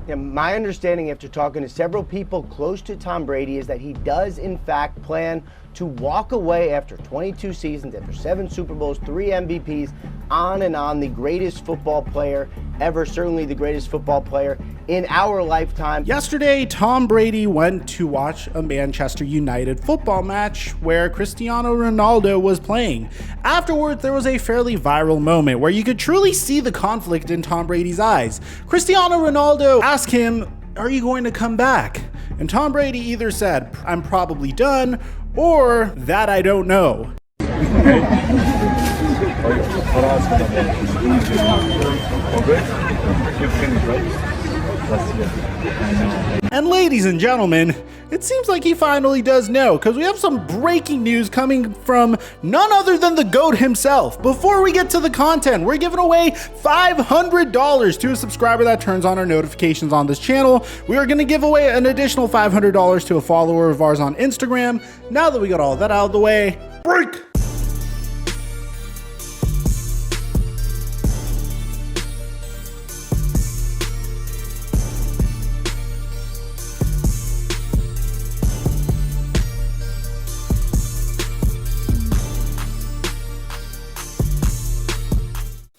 Yeah, my understanding after talking to several people close to Tom Brady is that he does in fact plan to walk away after 22 seasons, after 7 Super Bowls, 3 MVPs, on and on, the greatest football player ever, certainly the greatest football player in our lifetime. Yesterday, Tom Brady went to watch a Manchester United football match where Cristiano Ronaldo was playing. Afterwards, there was a fairly viral moment where you could truly see the conflict in Tom Brady's eyes. Cristiano Ronaldo asked him, "Are you going to come back?" And Tom Brady either said, "I'm probably done," or "That I don't know." And ladies and gentlemen, it seems like he finally does know, because we have some breaking news coming from none other than the GOAT himself. Before we get to the content, we're giving away $500 to a subscriber that turns on our notifications on this channel. We are going to give away an additional $500 to a follower of ours on Instagram. Now that we got all that out of the way, break!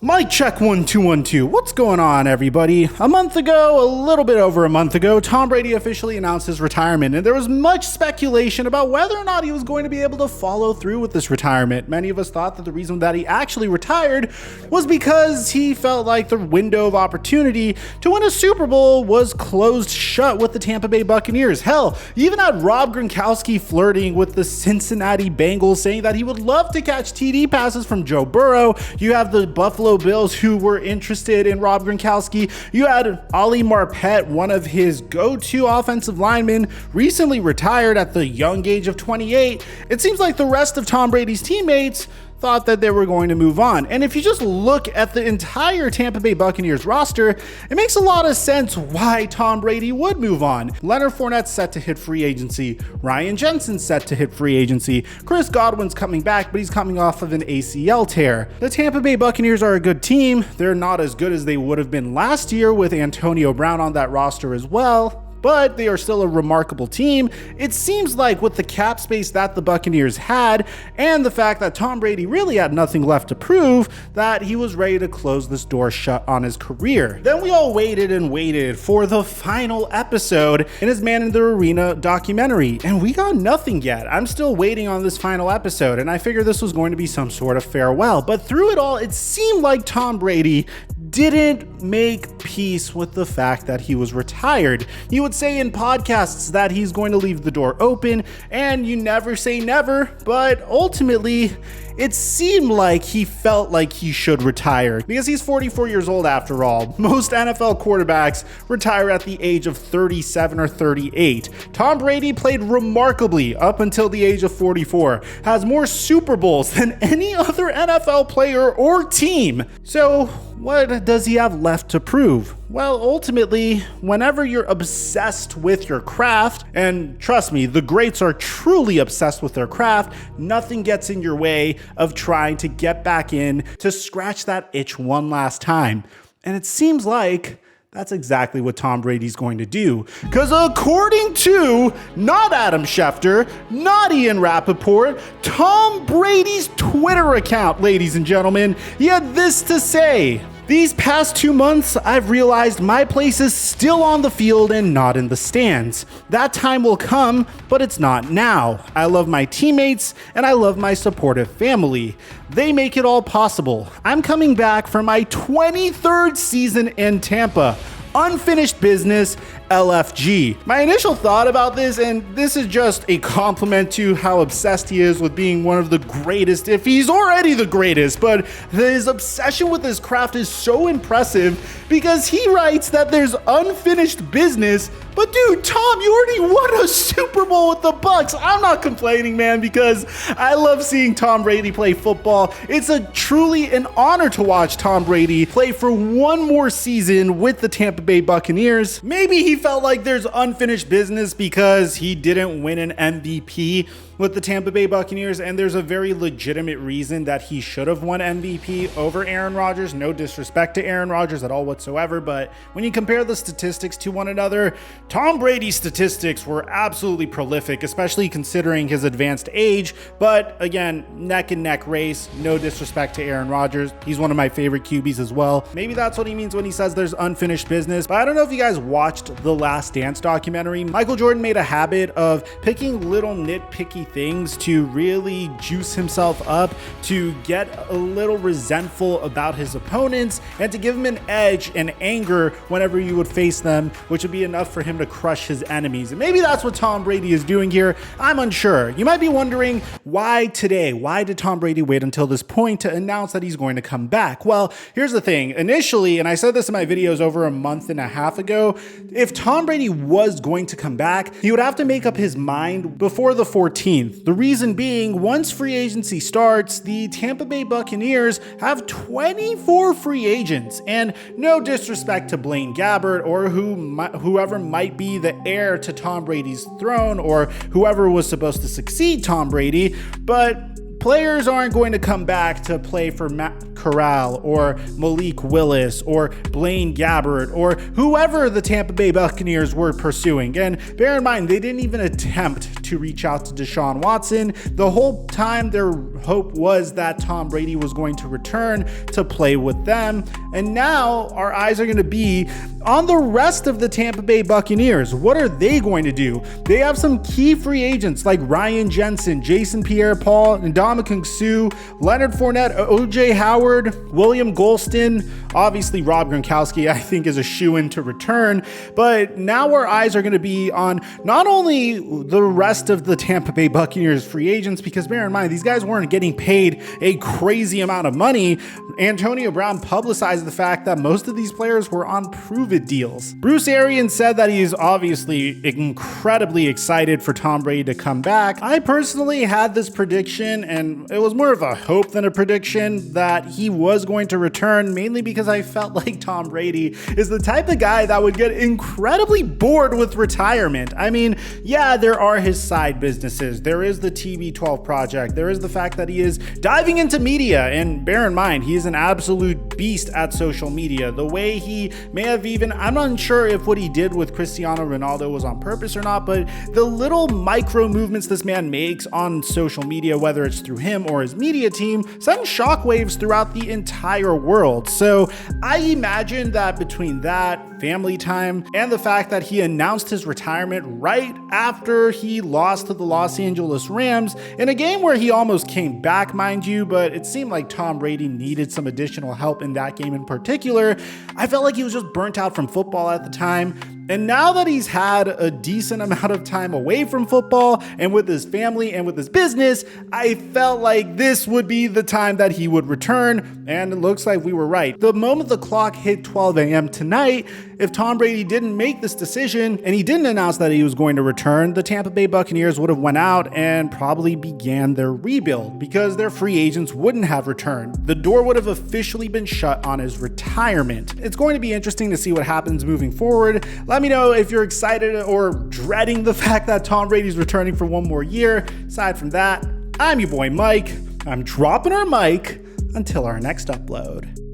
Mic check 1 2 1 2. What's going on, everybody? A month ago, a little bit over a month ago, Tom Brady officially announced his retirement, and there was much speculation about whether or not he was going to be able to follow through with this retirement. Many of us thought that the reason that he actually retired was because he felt like the window of opportunity to win a Super Bowl was closed shut with the Tampa Bay Buccaneers. Hell, you even had Rob Gronkowski flirting with the Cincinnati Bengals, saying that he would love to catch TD passes from Joe Burrow. You have the Buffalo Bills who were interested in Rob Gronkowski. You had Ali Marpet, one of his go-to offensive linemen, recently retired at the young age of 28. It seems like the rest of Tom Brady's teammates thought that they were going to move on. And if you just look at the entire Tampa Bay Buccaneers roster, it makes a lot of sense why Tom Brady would move on. Leonard Fournette's set to hit free agency. Ryan Jensen's set to hit free agency. Chris Godwin's coming back, but he's coming off of an ACL tear. The Tampa Bay Buccaneers are a good team. They're not as good as they would have been last year with Antonio Brown on that roster as well, but they are still a remarkable team. It seems like with the cap space that the Buccaneers had, and the fact that Tom Brady really had nothing left to prove, that he was ready to close this door shut on his career. Then we all waited and waited for the final episode in his Man in the Arena documentary, and we got nothing yet. I'm still waiting on this final episode, and I figured this was going to be some sort of farewell. But through it all, it seemed like Tom Brady didn't make peace with the fact that he was retired. He would say in podcasts that he's going to leave the door open, and you never say never, but ultimately it seemed like he felt like he should retire because he's 44 years old after all. Most NFL quarterbacks retire at the age of 37 or 38. Tom Brady played remarkably up until the age of 44, has more Super Bowls than any other NFL player or team. So what does he have left to prove? Well, ultimately, whenever you're obsessed with your craft, and trust me, the greats are truly obsessed with their craft, nothing gets in your way of trying to get back in to scratch that itch one last time. And it seems like that's exactly what Tom Brady's going to do. Because according to not Adam Schefter, not Ian Rappaport, Tom Brady's Twitter account, ladies and gentlemen, he had this to say: "These past 2 months, I've realized my place is still on the field and not in the stands. That time will come, but it's not now. I love my teammates and I love my supportive family. They make it all possible. I'm coming back for my 23rd season in Tampa. Unfinished business, LFG." My initial thought about this, and this is just a compliment to how obsessed he is with being one of the greatest, if he's already the greatest, but his obsession with his craft is so impressive because he writes that there's unfinished business. But dude, Tom, you already won a Super Bowl with the Bucs. I'm not complaining, man, because I love seeing Tom Brady play football. It's truly an honor to watch Tom Brady play for one more season with the Tampa Bay Buccaneers. Maybe he felt like there's unfinished business because he didn't win an MVP with the Tampa Bay Buccaneers, and there's a very legitimate reason that he should have won MVP over Aaron Rodgers. No disrespect to Aaron Rodgers at all whatsoever, but when you compare the statistics to one another, Tom Brady's statistics were absolutely prolific, especially considering his advanced age. But again, neck and neck race. No disrespect to Aaron Rodgers. He's one of my favorite QBs as well. Maybe that's what he means when he says there's unfinished business. But I don't know if you guys watched the Last Dance documentary. Michael Jordan made a habit of picking little nitpicky things to really juice himself up, to get a little resentful about his opponents, and to give him an edge and anger whenever you would face them, which would be enough for him to crush his enemies. And maybe that's what Tom Brady is doing here. I'm unsure. You might be wondering, why today? Why did Tom Brady wait until this point to announce that he's going to come back? Well, here's the thing. Initially, and I said this in my videos over a month and a half ago, if Tom Brady was going to come back, he would have to make up his mind before the 14th. The reason being, once free agency starts, the Tampa Bay Buccaneers have 24 free agents. And no disrespect to Blaine Gabbert or whoever might be the heir to Tom Brady's throne, or whoever was supposed to succeed Tom Brady, but players aren't going to come back to play for Matt Corral or Malik Willis or Blaine Gabbert or whoever the Tampa Bay Buccaneers were pursuing. And bear in mind, they didn't even attempt to reach out to Deshaun Watson. The whole time their hope was that Tom Brady was going to return to play with them. And now our eyes are going to be on the rest of the Tampa Bay Buccaneers. What are they going to do? They have some key free agents like Ryan Jensen, Jason Pierre-Paul, and Ndamukong Suh, Leonard Fournette, O.J. Howard, William Golston. Obviously, Rob Gronkowski, I think, is a shoo-in to return. But now our eyes are going to be on not only the rest of the Tampa Bay Buccaneers free agents, because bear in mind, these guys weren't getting paid a crazy amount of money. Antonio Brown publicized the fact that most of these players were on prove-it deals. Bruce Arians said that he is obviously incredibly excited for Tom Brady to come back. I personally had this prediction, and it was more of a hope than a prediction, that he was going to return, mainly because I felt like Tom Brady is the type of guy that would get incredibly bored with retirement. I mean, yeah, there are his side businesses. There is the TB12 project. There is the fact that he is diving into media, and bear in mind, he is an absolute beast at social media. The way he may have even, I'm not sure if what he did with Cristiano Ronaldo was on purpose or not, but the little micro movements this man makes on social media, whether it's through him or his media team, send shockwaves throughout the entire world. So I imagine that between that, family time, and the fact that he announced his retirement right after he lost to the Los Angeles Rams in a game where he almost came back, mind you, but it seemed like Tom Brady needed some additional help in that game in particular. I felt like he was just burnt out from football at the time. And now that he's had a decent amount of time away from football and with his family and with his business, I felt like this would be the time that he would return. And it looks like we were right. The moment the clock hit 12 a.m. tonight, if Tom Brady didn't make this decision and he didn't announce that he was going to return, the Tampa Bay Buccaneers would have went out and probably began their rebuild because their free agents wouldn't have returned. The door would have officially been shut on his retirement. It's going to be interesting to see what happens moving forward. Let me know if you're excited or dreading the fact that Tom Brady's returning for one more year. Aside from that, I'm your boy Mike. I'm dropping our mic until our next upload.